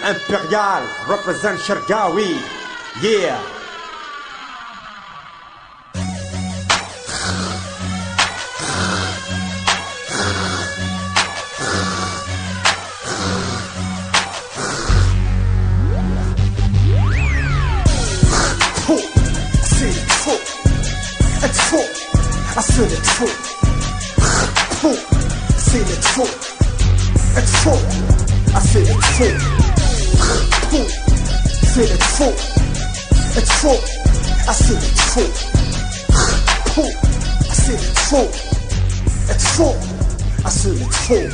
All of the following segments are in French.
Imperial represent Shergawi. Yeah. It's faux, I said it's faux. Faux, c'est it's faux. It's faux, I said it's faux. Faux, c'est it's faux. It's faux, I said it's faux. Faux, I said it's faux. It's faux, I said it's faux.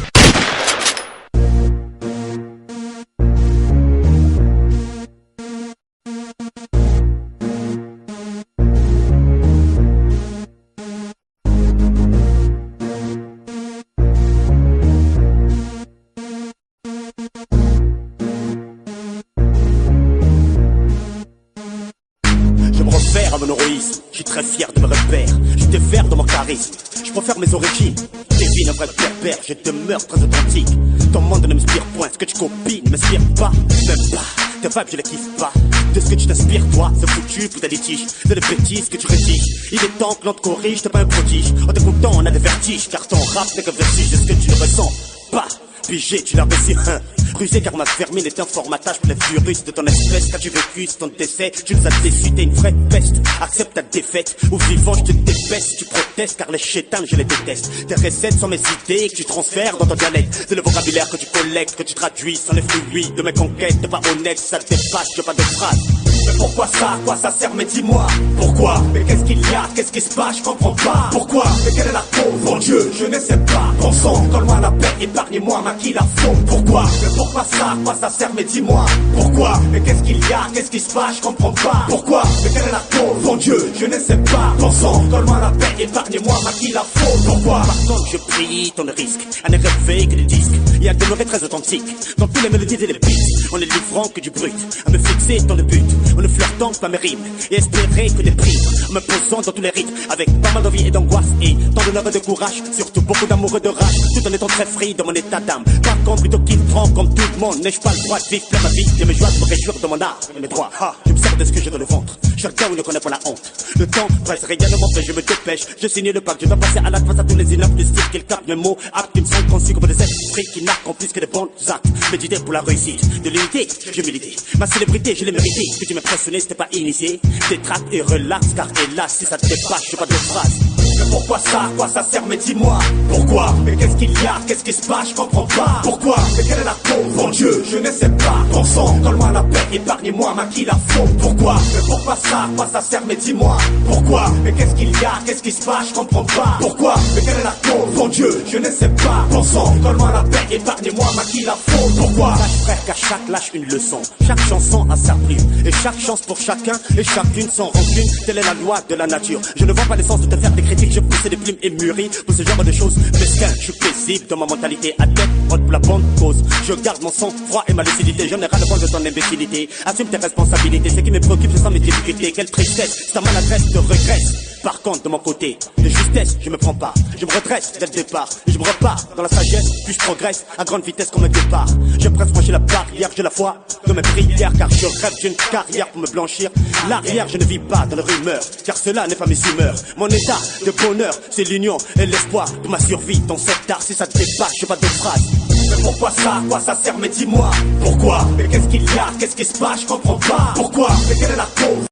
À mon héroïsme, je suis très fier de mes repères. Je défère dans mon charisme, je préfère mes origines. Devine un vrai pervers, je demeure très authentique. Ton monde ne m'inspire point, ce que tu copies ne m'inspire pas. Même pas, tes vibes je les kiffe pas. De ce que tu t'inspires toi, c'est foutu pour des litiges. De les bêtises que tu rédiges. Il est temps que l'on te corrige, t'es pas un prodige. En t'écoutant on a des vertiges, car ton rap n'est que vestige de ce que tu ne ressens pas. Pigé, tu l'as réussi, hein. Rusé car ma vermine est un formatage pour les virus de ton espèce. Qu'as-tu vécu sur ton décès? Tu nous as déçus, t'es une vraie peste. Accepte ta défaite, ou vivant je te débaisse. Tu protestes car les chétans je les déteste. Tes recettes sont mes idées que tu transfères dans ton dialecte. C'est le vocabulaire que tu collectes, que tu traduis sans les fruits de mes conquêtes. T'es pas honnête, ça te dépasse, j'ai pas de phrase. Mais pourquoi ça? À quoi ça sert? Mais dis-moi, pourquoi? Mais qu'est-ce qu'il y a? Qu'est-ce qui se passe? Je comprends pas. Pourquoi? Mais quelle est la cause? Mon Dieu, je ne sais pas. Bon sang, colle-moi la paix, épargne-moi, maquille la faute. Pourquoi? Mais pourquoi ça? À quoi ça sert? Mais dis-moi, pourquoi? Mais qu'est-ce qu'il y a? Qu'est-ce qui se passe? Je comprends pas. Pourquoi? Mais quelle est la cause? Mon Dieu, je ne sais pas. Bon sang, colle-moi la paix, épargne-moi, maquille la faute. Pourquoi? Par contre, je prie ton risque, à ne rêver que des disques, et à demeurer très authentique. Dans tous les mélodies et les beats, en ne livrant que du brut, à me fixer dans le but, en ne flirtant que pas mes rimes, et espérer que des prix, en me posant dans tous les rythmes, avec pas mal d'envie et d'angoisse, et tant d'honneur et de courage, surtout beaucoup d'amour et de rage, tout en étant très free dans mon état d'âme. Par contre, plutôt qu'il prend comme tout le monde, n'ai-je pas le droit de vivre plein ma vie, et mes joies de me réjouir de mon art et mes droits. Je me sers de ce que j'ai dans le ventre, chacun ne connaît pas la honte. Le temps presse réellement, je me dépêche, je signe le pacte, je dois passer à l'acte face à tous les inaptes du style qu'ils captent mes mots, actes qui me sont conçus comme des esprits qui n'accomplissent que des bons actes. Méditer pour la réussite, de l'unité, je milité. Ma célébrité, je l'ai mérité. Ce que tu m'impressionnais, c'était pas initié. Détraque et relax, car hélas, si ça te dépasse, j'ai pas de phrase. Mais pourquoi ça? À quoi ça sert? Mais dis-moi, pourquoi? Mais qu'est-ce qu'il y a? Qu'est-ce qui se passe? Je comprends pas. Pourquoi? Mais quelle est la cause? Mon Dieu, je ne sais pas. Bon sang, colle-moi la paix, épargne-moi, maquille la faute. Pourquoi? Mais pourquoi ça? À quoi ça sert? Mais dis-moi, pourquoi? Mais qu'est-ce qu'il y a? Qu'est-ce qui se passe? Je comprends pas. Pourquoi? Mais quelle est la cause? Mon Dieu, je ne sais pas. Bon sang, colle-moi la paix, épargne-moi, maquille la faute. Pourquoi? Sache frère qu'à chaque lâche une leçon. Chaque chanson a sa plume, et chaque chance pour chacun, et chacune sans rancune. Telle est la loi de la nature. Je ne vois pas l'essence de te faire des critiques. Je pousse des plumes et mûris pour ce genre de choses mesquins. Je suis paisible dans ma mentalité, à tête haute pour la bonne cause. Je garde mon sang froid et ma lucidité. J'en ai ras le point de ton imbécilité. Assume tes responsabilités. Ce qui me préoccupe, ce sont mes difficultés. Quelle tristesse, sa maladresse te regresse. Par contre, de mon côté, de justesse, je me prends pas. Je me redresse dès le départ, et je me repars dans la sagesse, puis je progresse à grande vitesse comme un départ. Je presse franchir la barrière, j'ai la foi dans mes prières, car je rêve d'une carrière pour me blanchir. L'arrière, je ne vis pas dans la rumeur, car cela n'est pas mes humeurs. Mon état de bonheur, c'est l'union et l'espoir pour ma survie dans cet art. Si ça te dépasse, j'ai pas de phrase. Mais pourquoi ça? À quoi ça sert? Mais dis-moi, pourquoi? Mais qu'est-ce qu'il y a? Qu'est-ce qui se passe? Je comprends pas. Pourquoi? Mais quelle est la cause?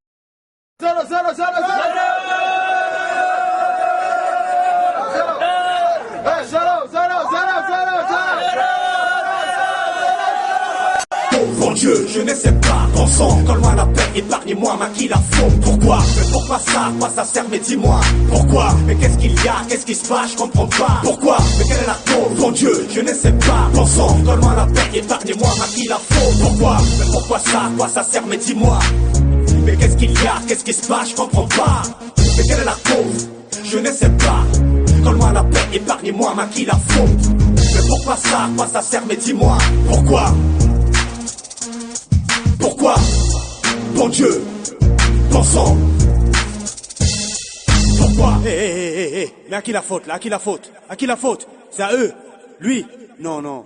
Mon Dieu, je ne sais pas. Bon sang, colle-moi la paix, épargne-moi, maquille la faute. Pourquoi? Mais pourquoi ça? À quoi ça sert? Mais dis-moi, pourquoi? Mais qu'est-ce qu'il y a? Qu'est-ce qui se passe? Je comprends pas. Pourquoi? Mais quelle est la cause? Mon Dieu, je ne sais pas. Bon sang, colle-moi la paix, épargne-moi, maquille la faute. Pourquoi? Mais pourquoi ça? À quoi ça sert? Mais dis-moi. Mais qu'est-ce qu'il y a? Qu'est-ce qui se passe? Je comprends pas. Mais quelle est la cause? Je ne sais pas. Colle-moi la paix, épargne-moi, maquille la faute. Mais pourquoi ça? À quoi ça sert? Mais dis-moi, pourquoi? Pourquoi? Bon Dieu, bon sang. Pourquoi? Mais à qui la faute là? À qui la faute? À qui la faute? C'est à eux? Lui? Non, non.